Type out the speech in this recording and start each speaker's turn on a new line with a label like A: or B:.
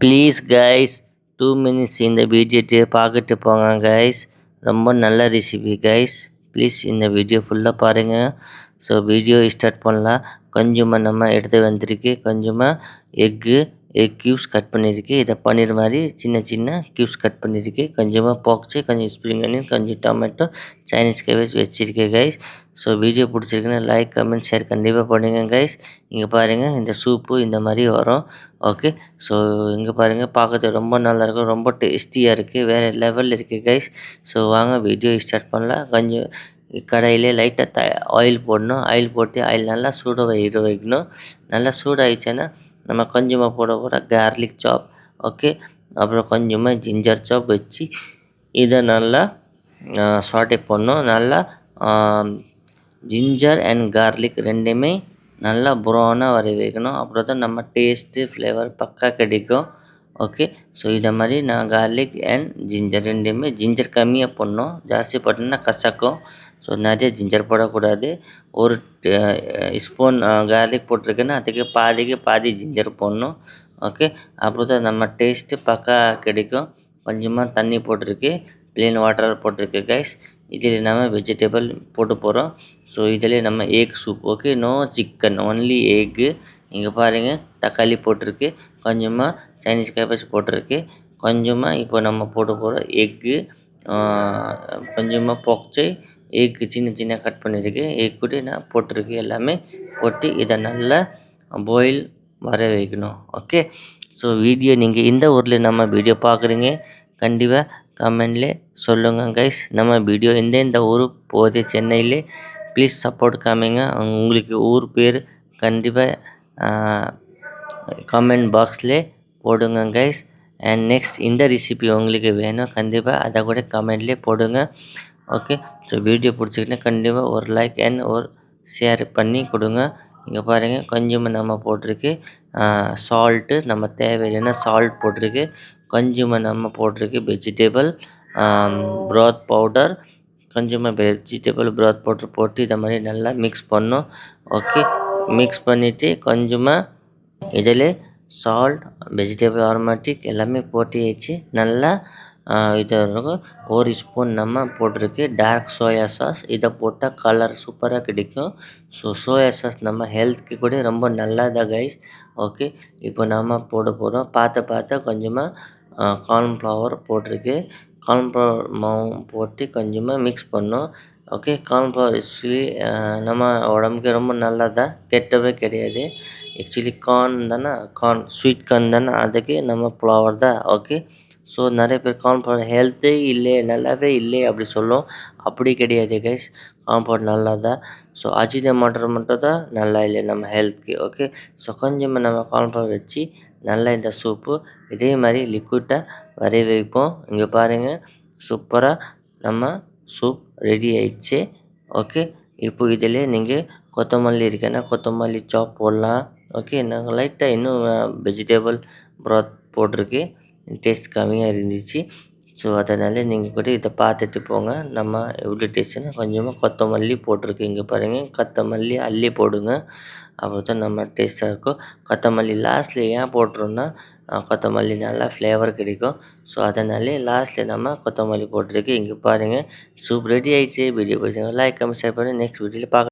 A: Please guys 2 minutes இந்த வீடியோட்டு பார்த்துட்டு போங்க கைஸ். ரொம்ப நல்ல ரெசிபி கைஸ். ப்ளீஸ் இந்த வீடியோ ஃபுல்லாக பாருங்கள். ஸோ வீடியோ ஸ்டார்ட் பண்ணலாம். கொஞ்சமாக நம்ம எடுத்து வந்திருக்கு. கொஞ்சமாக எக் க்யூப்ஸ் கட் பண்ணியிருக்கு. இதை பன்னீர் மாதிரி சின்ன சின்ன க்யூப்ஸ் கட் பண்ணியிருக்கு. கொஞ்சமாக பாக்ஸு, கொஞ்சம் ஸ்ப்ரிங் அனியன், கொஞ்சம் டொமேட்டோ, சைனீஸ் கேபேஜ் வச்சுருக்கேன் கைஸ். ஸோ வீடியோ பிடிச்சிருக்குன்னா லைக், கமெண்ட், ஷேர் கண்டிப்பாக பண்ணுங்கள் கைஸ். இங்கே பாருங்கள், இந்த சூப்பு இந்த மாதிரி வரும். ஓகே, ஸோ இங்கே பாருங்கள், பார்க்கறதுக்கு ரொம்ப நல்லாயிருக்கும். ரொம்ப டேஸ்டியாக இருக்குது. வேறு லெவலில் இருக்குது கைஸ். ஸோ வாங்க வீடியோ ஸ்டார்ட் பண்ணலாம். கொஞ்சம் கடாயிலே லைட்டாக ஆயில் போடணும். ஆயில் போட்டு ஆயில் நல்லா வைக்கணும். நல்லா சூடாகிடுச்சுன்னா நம்ம கொஞ்சமாக போட கார்லிக் சாப், ஓகே, அப்புறம் கொஞ்சமாக ஜிஞ்சர் சாப் வச்சு இதை நல்லா சாட்டே பண்ணணும். நல்லா ஜிஞ்சர் அண்ட் கார்லிக் ரெண்டுமே நல்லா ப்ரௌனாக வர வைக்கணும். அப்புறம் தான் நம்ம டேஸ்ட்டு ஃப்ளேவர் பக்கா கிடைக்கும். ஓகே, ஸோ இதை மாதிரி நான் கார்லிக் அண்ட் ஜிஞ்சர் ரெண்டுமே, ஜிஞ்சர் கம்மியாக போடணும். ஜாஸ்தி போட்டோம்னா கசக்கும். ஸோ நிறைய ஜிஞ்சர் போடக்கூடாது. ஒரு ஸ்பூன் கார்லிக் போட்டிருக்கேன்னா அதுக்கு பாதி ஜிஞ்சர் போடணும். ஓகே, அப்புறம் தான் நம்ம டேஸ்ட்டு பக்கா கிடைக்கும். கொஞ்சமாக தண்ணி போட்டிருக்கு, ப்ளெயின் வாட்டர் போட்டிருக்கு கைஸ். இதில் நம்ம வெஜிடபிள் போட்டு போகிறோம். ஸோ இதில் நம்ம egg soup, okay, no chicken, only egg. இங்கே பாருங்கள், தக்காளி போட்டிருக்கு, கொஞ்சமாக சைனீஸ் கேபேஜ் போட்டிருக்கு, கொஞ்சமாக இப்போ நம்ம போட்டு போகிறோம் எக்கு, கொஞ்சமாக பாக்ஸு, எக்கு சின்ன சின்ன கட் பண்ணியிருக்கு, எக் கூட நான் போட்டிருக்கு. எல்லாமே போட்டு இதை நல்லா பாயில் வர வைக்கணும். ஓகே, ஸோ வீடியோ நீங்கள் இந்த ஊரில் நம்ம வீடியோ பார்க்குறீங்க கண்டிப்பாக கமெண்ட்ல சொல்லுங்கள் கைஸ். நம்ம வீடியோ இந்த ஊர் போகுது சென்னையில். ப்ளீஸ் சப்போர்ட் காமிங்க. உங்களுக்கு ஊர் பேர் கண்டிப்பாக கமெண்ட் பாக்ஸில் போடுங்க கைஸ். அண்ட் நெக்ஸ்ட் இந்த ரெசிபி உங்களுக்கு வேணும் கண்டிப்பாக அதை கூட கமெண்ட்லேயே போடுங்க. ஓகே, ஸோ வீடியோ பிடிச்சிக்கிட்டா கண்டிப்பாக ஒரு லைக் அண்ட் ஒரு ஷேர் பண்ணி கொடுங்க. இங்கே பாருங்கள், கொஞ்சமாக நம்ம போட்டிருக்கு சால்ட்டு, நம்ம தேவையான சால்ட் போட்டிருக்கு. கொஞ்சமாக நம்ம போட்டிருக்கு வெஜிடபிள் ப்ராத் பவுடர், கொஞ்சமாக வெஜிடபிள் ப்ராத் பவுடர் போட்டு இதை மாதிரி நல்லா மிக்ஸ் பண்ணோம். ஓகே, மிக்ஸ் பண்ணிவிட்டு கொஞ்சமாக இதில் சால்ட், வெஜிடபிள் ஆரோமேட்டிக் எல்லாமே போட்டியாச்சு. நல்லா இது இருக்கும். ஒரு ஸ்பூன் நம்ம போட்டிருக்கு டார்க் சோயா சாஸ். இதை போட்டால் கலர் சூப்பராக கிடைக்கும். ஸோ சோயா சாஸ் நம்ம ஹெல்த்துக்கு கூட ரொம்ப நல்லதா கைஸ். ஓகே, இப்போ நம்ம போட போகிறோம். பார்த்து கொஞ்சமாக கார்ன்ஃப்ளவர் போட்டிருக்கு. கார்ன்ஃப்ளவர் மாவு போட்டு கொஞ்சமாக மிக்ஸ் பண்ணோம். ஓகே, கார்ன்ஃப்ளவர் ஆக்சுவலி நம்ம உடம்புக்கு ரொம்ப நல்லதா, கெட்டவே கிடையாது. ஆக்சுவலி ஸ்வீட் கார்ன் தானே, அதுக்கு நம்ம ஃப்ளவர் தான். ஓகே, ஸோ நிறைய பேர் கார்ன்ஃப்ளவர் ஹெல்த்தே இல்லை, நல்லாவே இல்லை அப்படி சொல்லும். அப்படி கிடையாது கைஸ், கார்ன்ஃப்ளவர் நல்லா தான். ஸோ அஜினோமோட்டோ மட்டும் தான் நல்லா இல்லை நம்ம ஹெல்த்துக்கு. ஓகே, ஸோ கொஞ்சமாக நம்ம கார்ன்ஃப்ளவர் வச்சு நல்லா இந்த சூப்பு இதே மாதிரி லிக்விட்டாக வர வைப்போம். இங்கே பாருங்கள், சூப்பராக நம்ம சூப் ரெடி ஆயிடுச்சு. ஓகே, இப்போ இதில் நீங்கள் கொத்தமல்லி இருக்குன்னா கொத்தமல்லி சாப் போடலாம். ஓகே, நாங்கள் லைட்டாக இன்னும் வெஜிடபிள் ப்ராத் போட்டிருக்கு, டேஸ்ட் கம்மியாக இருந்துச்சு. ஸோ அதனால் நீங்கள் கூட இதை பார்த்துட்டு போங்க. நம்ம எவ்வளோ டேஸ்ட்டுன்னு கொஞ்சமாக கொத்தமல்லி போட்டிருக்கு. இங்கே பாருங்கள், கொத்தமல்லி அள்ளி போடுங்க. அப்போ தான் நம்ம டேஸ்ட்டாக இருக்கும். கொத்தமல்லி லாஸ்ட்டில் ஏன் போட்டுறோன்னா கொத்தமல்லி நல்லா ஃப்ளேவர் கிடைக்கும். ஸோ அதனாலே லாஸ்ட்டில் நம்ம கொத்தமல்லி போட்டிருக்கு. இங்கே பாருங்கள், சூப் ரெடி ஆகிடுச்சு. வீடியோ பிடிச்சிங்க லைக், கமெண்ட், ஷேர் பண்ணி நெக்ஸ்ட் வீடியோவில் பார்க்கலாம்.